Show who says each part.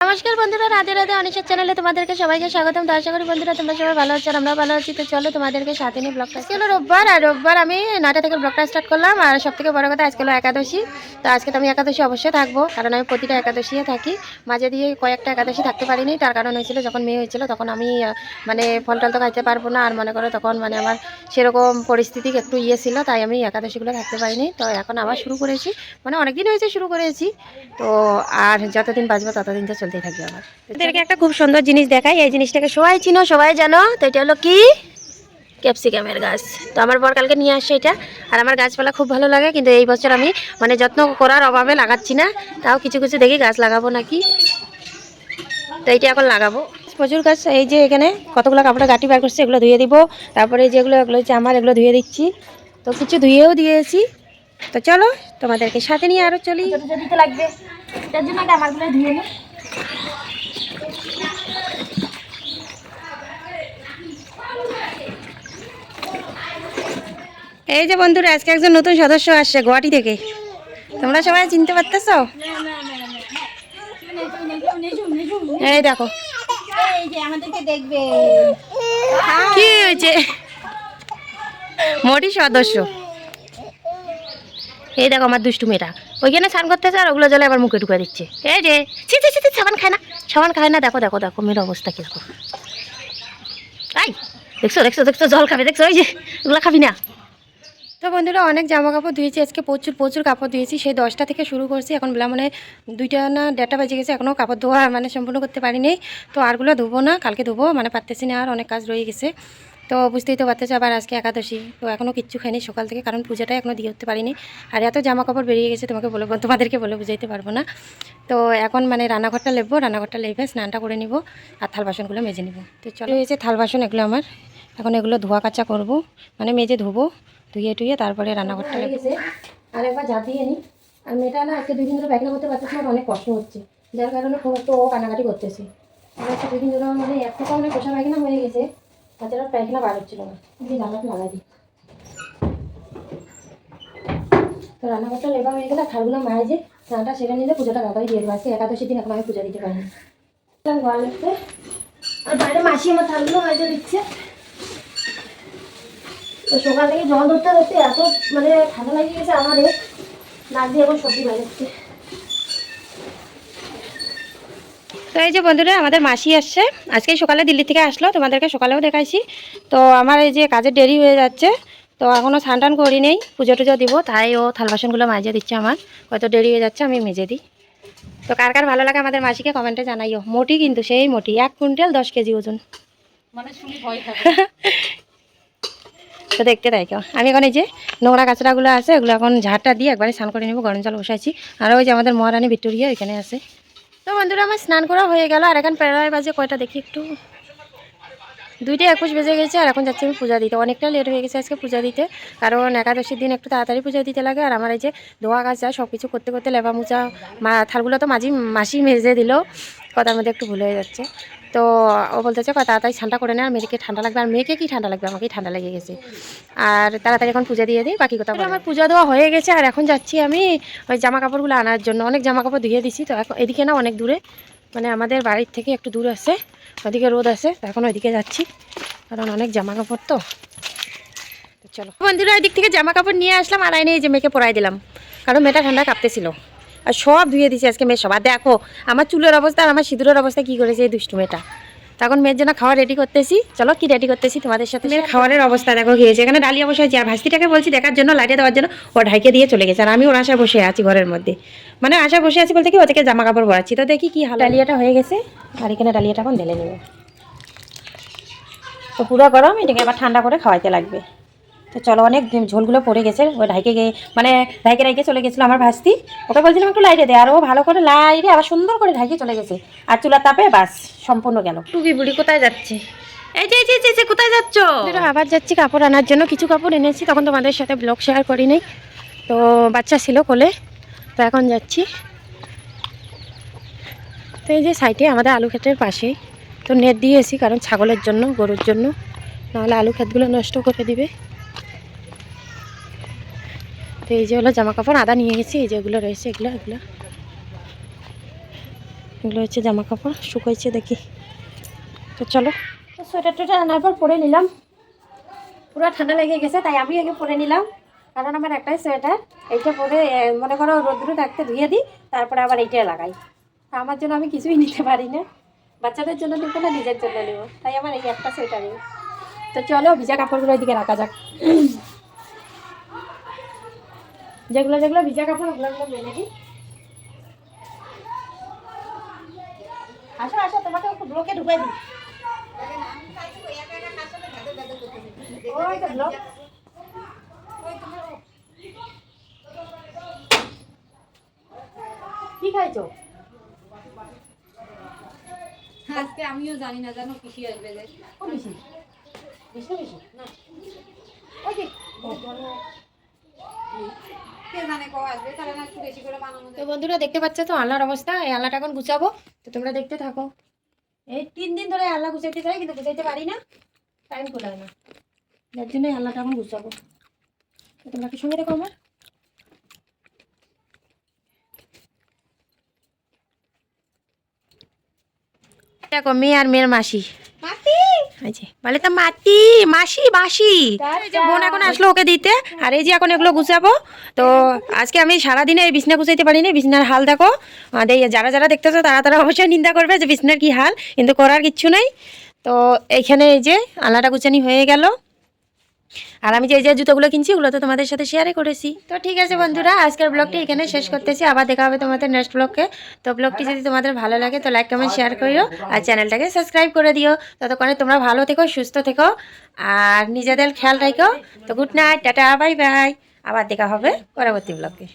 Speaker 1: নমস্কার বন্ধুরা, রাধে রাধে। অনিশের চ্যানেলে তোমাদেরকে সবাইকে স্বাগতম। তো আশা করি বন্ধুরা তোমরা সবাই ভালো আছো, আমরা ভালো আছি। তো চলো তোমাদেরকে সাথে নিয়ে ব্লগটা, আজকে হলো রোববার, আর রোববার আমি 9টা থেকে ব্লগটা স্টার্ট করলাম। আর সব থেকে বড় কথা, আজকে হলো একাদশী। তো আজকে তো আমি একাদশী অবশ্যই থাকবো, কারণ আমি প্রতিটা একাদশীয়ে থাকি। মাঝে দিয়ে কয়েকটা একাদশী থাকতে পারিনি, তার কারণ হয়েছিল যখন মেয়ে হয়েছিল তখন আমি মানে ফল টল তো খাইতে পারবো না। আর মনে করো তখন মানে আমার সেরকম পরিস্থিতি একটু ছিল, তাই আমি একাদশীগুলো থাকতে পারিনি। তো এখন আবার শুরু করেছি, মানে অনেকদিন হয়েছে শুরু করেছি। তো আর যতদিন বাঁচবো ততদিন তো চলতেই থাকবে। আমার এদেরকে একটা খুব সুন্দর জিনিস দেখাই, এই জিনিসটাকে সবাই চিনো, সবাই জানো। তো এটা হলো কি, ক্যাপসিকামের গাছ। তো আমার বর কালকে নিয়ে আসছে এটা। আর আমার গাছপালা খুব ভালো লাগে, কিন্তু এই বছর আমি মানে যত্ন করার অভাবে লাগাচ্ছি না। তাও কিছু কিছু দেখি গাছ লাগাবো নাকি, তো এইটা এখন লাগাবো। প্রচুর গাছ, এই যে এখানে কতগুলো কাপড়ে গাঁটি বার করছে, এগুলো ধুয়ে দিব। তারপরে যেগুলো এগুলো হচ্ছে আমার, এগুলো ধুয়ে দিচ্ছি। তো কিছু ধুয়েও দিয়েছি। তো চলো তোমাদেরকে সাথে নিয়ে আরো চলি। দিতে লাগবে, তার জন্য আমারগুলো ধুয়ে নিই। এই যে বন্ধুরা, আজকে একজন নতুন সদস্য আসছে গুয়াহাটি থেকে। তোমরা সবাই চিনতে পারতেছ? এই দেখো কি হয়েছে, মোটি সদস্য। এই দেখো আমার দুষ্টু মেয়েটা ওইখানে স্নান করতেছে, আর ওগুলো জলে আবার মুখে ঢুকে দিচ্ছে। এই যে সাবান খায় না, সাবান খায় না। দেখো দেখো দেখো মেয়ের অবস্থা কিরকম। আই দেখছো দেখছো দেখছো, জল খাবে দেখছো, ওই যে ওগুলো খাবি না। তো বন্ধুরা, অনেক জামা কাপড় ধুয়েছি আজকে, প্রচুর প্রচুর কাপড় ধুয়েছি। সেই 10টা থেকে শুরু করছি, এখন বেলা মানে 2টা না 1:30 বেজে গেছে, এখনও কাপড় ধোয়া মানে সম্পূর্ণ করতে পারিনি। তো আরগুলো ধুবো না, কালকে ধুবো, মানে পারতেছি না, আর অনেক কাজ রয়ে গেছে। তো বুঝতেই তো পারতেছো, আবার আজকে একাদশী। তো এখনও কিচ্ছু খাইনি সকাল থেকে, কারণ পূজাটা এখনও দিয়ে উঠতে পারিনি। আর এত জামা কাপড় বেরিয়ে গেছে, তোমাদেরকে বলে বুঝাইতে পারবো না। তো এখন মানে রান্নাঘরটা লেবো, রান্নাঘরটা লেবে স্নানটা করে নিব, আর থাল বাসনগুলো মেজে নিব। তো চলো, এই যে থাল বাসন এগুলো আমার, এখন এগুলো ধোয়া কাচা করব, মানে মেজে ধুবো, ধুয়ে টুয়ে তারপরে রান্নাঘরটা লেগেছে। আর একবার ঝাঁপ দিয়ে নিই। আর মেয়েটা না আজকে 2 দিন ধরে পায়খানা করতে পারতেছে না, অনেক কষ্ট হচ্ছে, যার কারণে খুব একটু কান্নাকাটি করতেছে। আর আজকে 2 দিন ধরে মানে এক থেকে অনেক পোষা পায়খানা হয়ে গেছে, তাছাড়া পায়খানা বার হচ্ছিল না। জানলাটা লাগাই দিই। তো রান্নাঘরটা লেবা হয়ে গেলে থালগুলো মায়ে যে স্নানটা সেরে নিলে পুজোটা তাড়াতাড়ি দিয়ে দেবো। আজকে একাদশীর দিন এখন আমি পূজা দিতে পারিনি। ঘর লিখতে, আর বাইরে মাসি আমার থালগুলো মাঝে দিচ্ছে। তো সকাল থেকে জল ধরতে ধরতে এত মানে ঠান্ডা লাগিয়ে গেছে আমাদের, নাক দিয়ে এখন সবজি বাজাচ্ছে। তো এই যে বন্ধুরা, আমাদের মাসি আসছে, আজকে সকালে দিল্লি থেকে আসলো, তোমাদেরকে সকালেও দেখাইছি। তো আমার এই যে কাজের দেরি হয়ে যাচ্ছে, তো এখনও স্নান টান করি নেই, পুজো টুজো দিব, তাই ও থাল বাসনগুলো মাঝে দিচ্ছে। আমার হয়তো দেরি হয়ে যাচ্ছে, আমি মেজে দিই। তো কার কার ভালো লাগে আমাদের মাসিকে কমেন্টে জানাইও। মোটি কিন্তু সেই মোটি, 1 কুইন্টাল 10 কেজি ওজন, মানে শুনি ভয় থাকে। তো দেখতে তাই কেউ, আমি এখন এই যে নোংরা কাঁচড়াগুলো আছে, এগুলো এখন ঝাড়টা দিয়ে একবারে স্নান করে নেবো, গরম জল বসাইছি। আর ওই যে আমাদের মহারানী ভিক্টোরিয়া এখানে আছে। তো বন্ধুরা, আমার স্নান করা হয়ে গেল, আর এখন প্রায় বাজে কয়টা দেখি একটু, 2টা 21 বেজে গেছে। আর এখন যাচ্ছি আমি পূজা দিতে, অনেকটা লেট হয়ে গেছে আজকে পূজা দিতে, কারণ একাদশীর দিন একটু তাড়াতাড়ি পূজা দিতে লাগে। আর আমার এই যে ধোয়া কাচা সব কিছু করতে করতে লেবা মোচা থালগুলো তো মাসি মেজে দিল, কথার মধ্যে একটু ভুল হয়ে যাচ্ছে। তো ও বলতেছে তাড়াতাড়ি স্নানটা করে না, আর মেয়েকে ঠান্ডা লাগবে, আর মেয়েকে কি ঠান্ডা লাগবে, আমাকেই ঠান্ডা লেগে গেছে। আর তাড়াতাড়ি এখন পূজা দিয়ে দিই, বাকি কথা বলে। আমার পূজা দেওয়া হয়ে গেছে, আর এখন যাচ্ছি আমি ওই জামা কাপড়গুলো আনার জন্য। অনেক জামা কাপড় ধুয়ে দিছি, তো এখন এদিকে না অনেক দূরে, মানে আমাদের বাড়ির থেকে একটু দূর আছে, ওইদিকে রোদ আছে, তো এখন ওইদিকে যাচ্ছি, কারণ অনেক জামা কাপড়। তো চলো বন্ধুরা, ওই দিক থেকে জামা কাপড় নিয়ে আসলাম, আর আইনে এই যে মেয়েকে পরাই দিলাম, কারণ মেয়েটা ঠান্ডা কাঁপতেছিল। আর সব ধুয়ে দিয়েছি আজকে মেয়ে, সবার দেখো আমার চুলের অবস্থা আর আমার সিঁদুরের অবস্থা কী করেছে এই দুষ্টু মেয়েটা। তখন মেয়ের জন্য খাওয়া রেডি করতেছি, চলো কি রেডি করতেছি তোমাদের সাথে। মেয়ের খাওয়ারের অবস্থা দেখো খেয়েছে, এখানে ডালিয়া বসাইছি, আর ভাস্তিটাকে বলছি দেখার জন্য, লাইটে দেওয়ার জন্য, ও ঢাইকে দিয়ে চলে গেছে। আর আমি ওর আশায় বসে আছি ঘরের মধ্যে, মানে আশায় বসে আছি বলতে কি, ওদেরকে জামা কাপড় পরাচ্ছি। তো দেখি কি হাল। ডালিয়াটা হয়ে গেছে, আর এখানে ডালিয়াটা এখন ঢেলে নেব। তো পুরো গরম, এটাকে আবার ঠান্ডা করে খাওয়াইতে লাগবে। তো চলো, অনেক ঝোলগুলো পড়ে গেছে, ও ঢাইকে গিয়ে মানে ঢাইকে রাইকে চলে গেছিলো আমার ভাস্তি। ওকে বলছিলাম একটু লাইটে দে, আর ও ভালো করে লাইটে আবার সুন্দর করে ঢাইকে চলে গেছে। আর চুলার তাপে বাস সম্পূর্ণ গেল। টুকি বুড়ি কোথায় যাচ্ছে? এই যে কোথায় যাচ্ছ? আবার যাচ্ছি কাপড় আনার জন্য, কিছু কাপড় এনেছি, তখন তোমাদের সাথে ব্লগ শেয়ার করি নাই, তো বাচ্চা ছিল কোলে, তো এখন যাচ্ছি। তো এই যে সাইডে আমাদের আলু ক্ষেতের পাশেই, তো নেট দিয়েছি, কারণ ছাগলের জন্য, গরুর জন্য, নাহলে আলু ক্ষেতগুলো নষ্ট করে দিবে। তো এই যে হলো জামা কাপড়, আদা নিয়ে গেছি, এই যেগুলো রয়েছে এগুলো। এগুলো হচ্ছে জামা কাপড় শুকাইছে দেখি। তো চলো, সোয়েটার টোয়েটার আনার পর পরে নিলাম। পুরো ঠান্ডা লেগে গেছে, তাই আমি আগে পরে নিলাম, কারণ আমার একটাই সোয়েটার। এইটা পরে মনে করো রোদ্রু থাকতে ধুয়ে দিই, তারপরে আবার এইটা লাগাই। আমার জন্য আমি কিছুই নিতে পারি না, বাচ্চাদের জন্য নিব না, নিজের জন্য নেব, তাই আমার এই একটা সোয়েটারই। তো চলো ভিজা কাপড়গুলো এদিকে রাখা যাক। যেগুলো যেগুলো ভিজা কাপড় ওগুলো মেলে দিই। আসো আসো, তোমাকে একটু ব্লকে ঢুকাই দিই। ওই তো ব্লক। কি খাইছো
Speaker 2: আজকে? আমিও জানি না, জানো পিসি আসবে যে।
Speaker 1: বেশি বেশি বেশি না, ওই যে
Speaker 2: কে জানে কবে আসবে, তাহলে না একটু বেশি করে বানানো
Speaker 1: তো
Speaker 2: যায়।
Speaker 1: বন্ধুরা দেখতে পাচ্ছ তো আল্লাহর অবস্থা। এই আল্লাহটা এখন গুছাবো, তো তোমরা দেখতে থাকো। এই 3 দিন ধরে আল্লাহ গুছাইতে চাই, কিন্তু গুছাইতে পারি না, টাইম কোলায় না, যার জন্য আল্লাহটা এখন গুছাবো। তো তোমরা কি সঙ্গে দেখো আমার। দেখো মেয়ে আর মেয়ের মাসি বলে তো মাটি মাসি মাসি। এই যে বোন এখন আসলো ওকে দিতে, আর এই যে এখন এগুলো গুছাবো। তো আজকে আমি সারাদিনে এই বিছনা গুছাইতে পারিনি। বিছনার হাল দেখো, যারা যারা দেখতেছো তারা তারা অবশ্যই নিন্দা করবে যে বিছনার কি হাল, কিন্তু করার কিচ্ছু নেই। তো এইখানে এই যে আলাটা গুছানি হয়ে গেল, আর আমি যে জুতোগুলো কিনছি ওগুলো তো তোমাদের সাথে শেয়ারই করেছি। তো ঠিক আছে বন্ধুরা, আজকের ব্লগটি এখানে শেষ করতেছি, আবার দেখা হবে তোমাদের নেক্সট ব্লগে। তো ব্লগটি যদি তোমাদের ভালো লাগে তো লাইক কমেন্ট শেয়ার করিও, আর চ্যানেলটাকে সাবস্ক্রাইব করে দিও। ততক্ষণে তোমরা ভালো থেকো, সুস্থ থেকো, আর নিজেদের খেয়াল রাখো। তো good night, tata, bye bye, আবার দেখা হবে পরবর্তী ব্লগে।